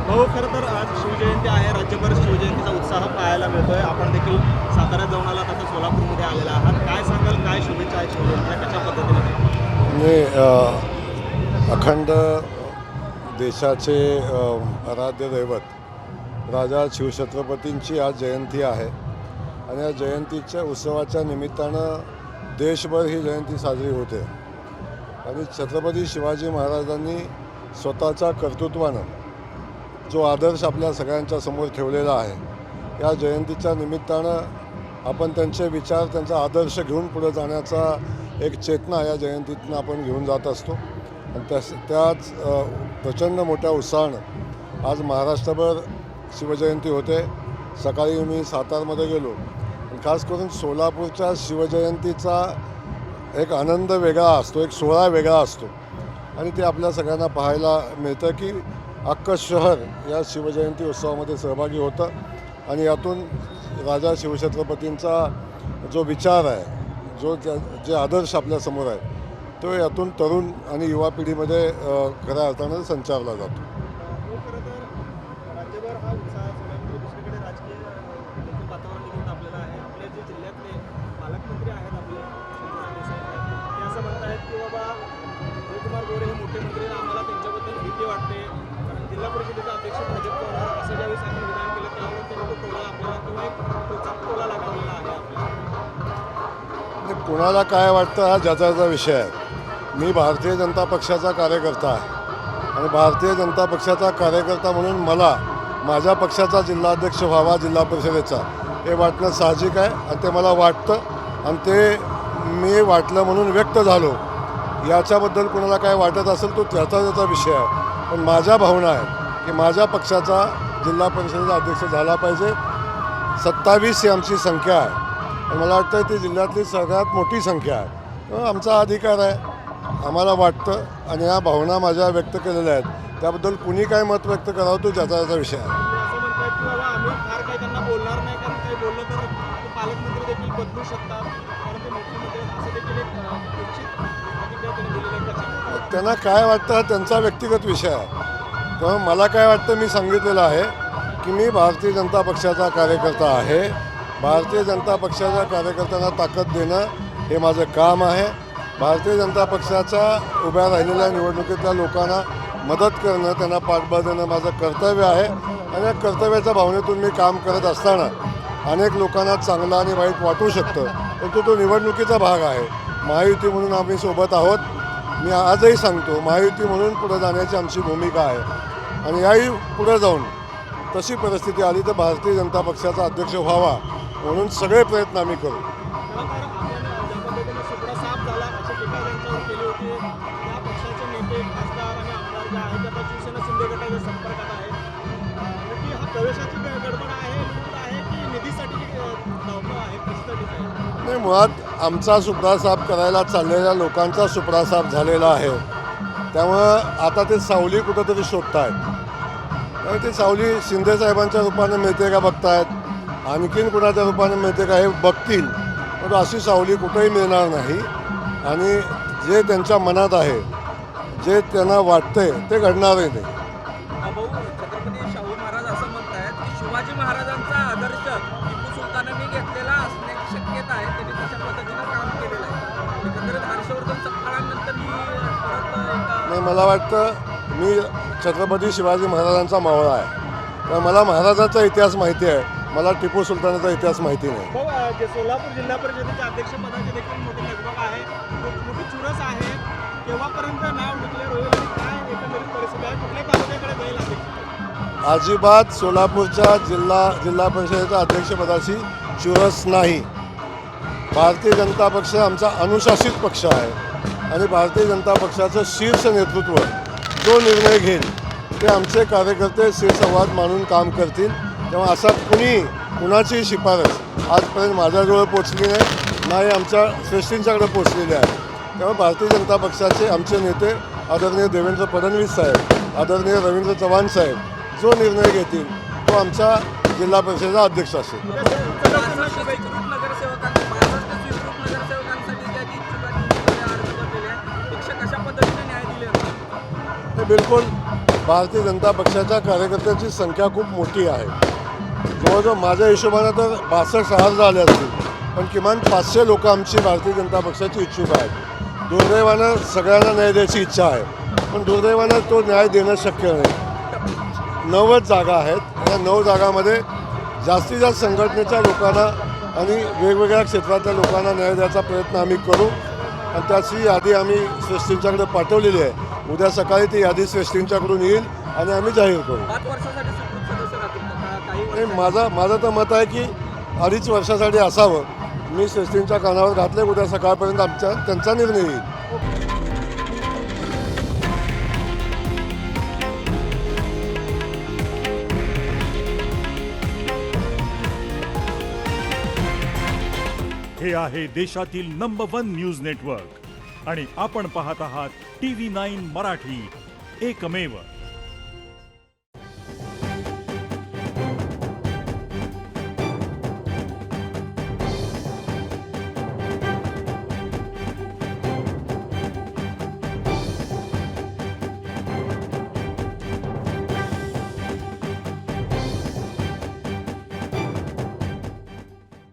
भाऊ खरं तर आज शिवजयंती आहे. राज्यभर शिवजयंतीचा उत्साह पाहायला मिळतोय. आपण देखील साताऱ्यात जाऊन आला तसं सोलापूरमध्ये आलेला आहात. काय सांगाल, काय शुभेच्छा आहेत शिवजयंतीला, कशा पद्धतीने? मी अखंड देशाचे आराध्य दैवत राजा शिवछत्रपतींची आज जयंती आहे आणि या जयंतीच्या उत्सवाच्या निमित्तानं देशभर ही जयंती साजरी होते आणि छत्रपती शिवाजी महाराजांनी स्वतःच्या कर्तृत्वानं जो आदर्श आपल्या सगळ्यांच्या समोर ठेवलेला आहे, या जयंतीच्या निमित्तानं आपण त्यांचे विचार, त्यांचा आदर्श घेऊन पुढे जाण्याचा एक चेतना या जयंतीतून आपण घेऊन जात असतो आणि त्याच प्रचंड मोठ्या उत्साहानं आज महाराष्ट्रभर शिवजयंती होते. सकाळी मी सातारमध्ये गेलो आणि खास करून सोलापूरच्या शिवजयंतीचा एक आनंद वेगळा असतो, एक सोहळा वेगळा असतो आणि ते आपल्या सगळ्यांना पाहायला मिळतं की अख्खं शहर या शिवजयंती उत्सवामध्ये सहभागी होतं आणि यातून राजा शिवछत्रपतींचा जो विचार आहे, जे आदर्श आपल्यासमोर आहे, तो यातून तरुण आणि युवा पिढीमध्ये खऱ्या अर्थानं संचारला जातो. खरं तर राज्यभर हा उत्साह सोलापूर, दुसरीकडे राजकीय वातावरण देखील तापलेलं आहे. आपल्या जे जिल्ह्यातले पालकमंत्री आहेत आपले शंभूराज देसाई साहेब, ते असं म्हणत आहेत की बाबा जयकुमार गोरे हे मोठे मंत्री आहेत, आम्हाला त्यांच्याबद्दल भीती वाटते. कारण जिल्हा परिषदेचा अध्यक्ष भाजपचा होणार असं ज्यावेळेस आपण विधान केलं त्यावेळेस त्यांनी तो टोला आपल्याला किंवा एक टोचा टोला लगावलेला आहे आपल्याला. कुणाला काय वाटतं हा ज्याचा विषय आहे. मी भारतीय जनता पक्षाचा कार्यकर्ता आहे आणि भारतीय जनता पक्षाचा कार्यकर्ता म्हणून मला माझ्या पक्षाचा जिल्हाध्यक्ष व्हावा जिल्हा परिषदेचा, हे वाटणं साहजिक आहे आणि ते मला वाटतं आणि ते मी वाटलं म्हणून व्यक्त झालो. याच्याबद्दल कुणाला काय वाटत असेल तो त्याचा विषय आहे. पण माझ्या भावना आहेत की माझ्या पक्षाचा जिल्हा परिषदेचा अध्यक्ष झाला पाहिजे. 27 ही आमची संख्या आहे आणि मला वाटतं ती जिल्ह्यातली सगळ्यात मोठी संख्या आहे. आमचा अधिकार आहे, आम्हाला वाटतं आणि या भावना माझ्या व्यक्त केलेल्या आहेत. त्याबद्दल कुणी काय मत व्यक्त करावं तो त्याचा विषय आहे. असं म्हणतात की बाबा आम्ही फार काही त्यांना बोलणार नाही, कारण काही बोललं तर पालकमंत्री देखील बदलू शकतात, कारण ते मुख्यमंत्री असं देखील एक निश्चित प्रतिक्रिया त्यांनी दिलेली आहे. त्यांना काय वाटतं हा त्यांचा व्यक्तिगत विषय आहे. तेव्हा मला काय वाटतं मी सांगितलेलं आहे की मी भारतीय जनता पक्षाचा कार्यकर्ता आहे. भारतीय जनता पक्षाच्या कार्यकर्त्यांना ताकद देणं हे माझं काम आहे. भारतीय जनता पक्षाच्या उभ्या राहिलेल्या निवडणुकीतल्या लोकांना मदत करणं, त्यांना पाठबळ देणं माझं कर्तव्य आहे आणि या कर्तव्याच्या भावनेतून मी काम करत असताना अनेक लोकांना चांगलं आणि वाईट वाटू शकतं, परंतु तो निवडणुकीचा भाग आहे. महायुती म्हणून आम्ही सोबत आहोत. मी आजही सांगतो, महायुती म्हणून पुढे जाण्याची आमची भूमिका आहे आणि याही पुढे जाऊन तशी परिस्थिती आली तर भारतीय जनता पक्षाचा अध्यक्ष व्हावा म्हणून सगळे प्रयत्न आम्ही करू. नाही, मुळात आमचा सुपडा साफ करायला चाललेल्या लोकांचा सुपडा साफ झालेला आहे. त्यामुळं आता ते सावली कुठंतरी शोधत आहेत. त्यामुळे ती सावली शिंदेसाहेबांच्या रूपानं मिळते का बघतायत, आणखीन कुणाच्या रूपानं मिळते का हे बघतील, पण अशी सावली कुठंही मिळणार नाही आणि जे त्यांच्या मनात आहे, जे त्यांना वाटतंय ते घडणारही नाही. भाऊ, छत्रपती शाहू महाराज असं म्हणतायत की शिवाजी महाराजांचा आदर्श टिपू सुलतानांनी घेतलेला असण्याची शक्यता आहे. त्यांनी तशा पद्धतीनं काम केलेलं आहे. एकंदरीत हर्षवर्धन सत्कारानंतर नाही, मला वाटतं मी छत्रपती शिवाजी महाराजांचा मावळा आहे. तर मला महाराजांचा इतिहास माहिती आहे, मला टिपू सुलतानाचा इतिहास माहिती नाही. भाऊ, जे सोलापूर जिल्हा परिषदेच्या अध्यक्षपदाची देखील मोठी लगबग आहे, मोठी चुरस आहे. केव्हापर्यंत नाव डिक्लेअर होईल आणि काय एकंदरीत परिस्थिती आहे, कुठल्या तालुक्याकडे जाईल अध्यक्ष? अजिबात सोलापूरच्या जिल्हा परिषदेच्या अध्यक्षपदाची चुरस नाही. भारतीय जनता पक्ष आमचा अनुशासित पक्ष आहे आणि भारतीय जनता पक्षाचं शीर्ष नेतृत्व जो निर्णय घेईल ते आमचे कार्यकर्ते शिरसंवाद मानून काम करतील. तेव्हा असा कुणाची शिफारस आजपर्यंत माझ्याजवळ पोचली नाही आमच्या श्रेष्ठींच्याकडे पोचलेली आहे. तेव्हा भारतीय जनता पक्षाचे आमचे नेते आदरणीय देवेंद्र फडणवीस साहेब, आदरणीय रवींद्र चव्हाण साहेब जो निर्णय घेतील तो आमचा जिल्हा परिषदेचा अध्यक्ष असेल. बिलकुल भारतीय जनता पक्षाच्या कार्यकर्त्यांची संख्या खूप मोठी आहे. जवळजवळ माझ्या हिशोबानं तर 62,000 झाले असतील, पण किमान 500 लोक आमची भारतीय जनता पक्षाची इच्छुक आहेत. दुर्दैवानं सगळ्यांना न्याय द्यायची इच्छा आहे, पण दुर्दैवानं तो न्याय देणं शक्य नाही. 90 जागा आहेत. या 9 जागामध्ये जास्तीत जास्त संघटनेच्या लोकांना आणि वेगवेगळ्या क्षेत्रातल्या लोकांना न्याय द्यायचा प्रयत्न आम्ही करू आणि त्याची यादी आम्ही श्रेष्ठींच्याकडे पाठवलेली आहे. उद्या सकाळी ती यादी श्रेष्ठींच्याकडून येईल आणि आम्ही जाहीर करू. 5 वर्षासाठी सुप्रीम सदस्य राहतील का? काही आणि वर्ष माझं तर मत आहे की 2.5 वर्षासाठी असावं. मी श्रेष्ठींच्या कानावर घातले. उद्या सकाळपर्यंत त्यांचा निर्णय येईल. हे आहे देशातील नंबर 1 न्यूज नेटवर्क आणि आपण पाहत आहात TV9 मराठी, एकमेव.